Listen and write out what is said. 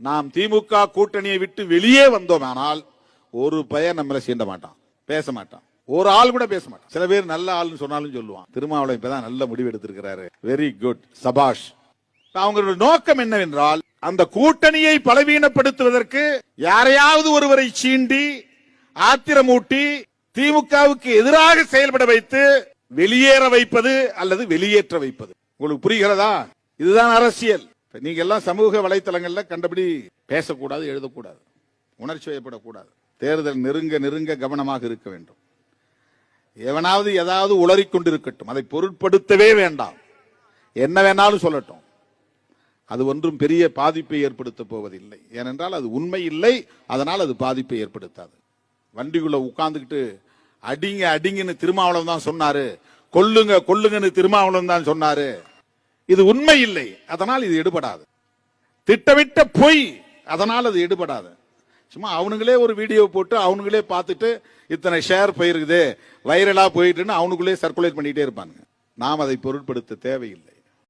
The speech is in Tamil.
நாம் திமுக கூட்டணியை விட்டு வெளியே வந்தோமானால் ஒரு பையன் நம்மள சீண்ட மாட்டான், பேச மாட்டான், ஒரு ஆள் கூட பேச மாட்டான். சில பேர் நல்ல ஆள்னு சொன்னாலும் சொல்லுவான், திருமாவளவன் இப்பதான் நல்ல முடிவு எடுத்திருக்கிறாரு, வெரி குட், சபாஷ். அவங்களோட நோக்கம் என்னவென்றால் அந்த கூட்டணியை பலவீனப்படுத்துவதற்கு யாரையாவது ஒருவரை சீண்டி ஆத்திரமூட்டி திமுகவுக்கு எதிராக செயல்பட வைத்து வெளியேற வைப்பது அல்லது வெளியேற்ற வைப்பது. உங்களுக்கு புரிகிறதா? இதுதான் அரசியல். நீங்க எல்லாம் சமூக வலைத்தளங்கள்ல கண்டபடி பேசக்கூடாது, எழுதக்கூடாது, உணர்ச்சி வயப்படக்கூடாது. தேர்தல் நெருங்க நெருங்க கவனமாக இருக்க வேண்டும். எவனாவது ஏதாவது உளறிக் கொண்டிருக்கட்டும், அதை பொருட்படுத்தவே வேண்டாம். என்ன வேணாலும் சொல்லட்டும், அது ஒன்றும் பெரிய பாதிப்பை ஏற்படுத்த போவதில்லை. ஏனென்றால் அது உண்மை இல்லை, அதனால் அது பாதிப்பை ஏற்படுத்தாது. வண்டிக்குள்ள உட்கார்ந்துக்கிட்டு அடிங்க அடிங்கன்னு திருமாவளவன் தான் சொன்னாரு, கொல்லுங்க கொல்லுங்கன்னு திருமாவளவன் தான் சொன்னாரு. இது உண்மை இல்லை, அதனால் இது எடுபடாது. திட்டமிட்ட பொய், அதனால் அது எடுபடாது. சும்மா அவனுங்களே ஒரு வீடியோ போட்டு அவனுங்களே பார்த்துட்டு இத்தனை ஷேர் போயிருக்குது, வைரலா போயிட்டுன்னு அவனுக்குள்ளே சர்க்குலேட் பண்ணிட்டே இருப்பாங்க. நாம் அதை பொருட்படுத்த தேவையில்லை.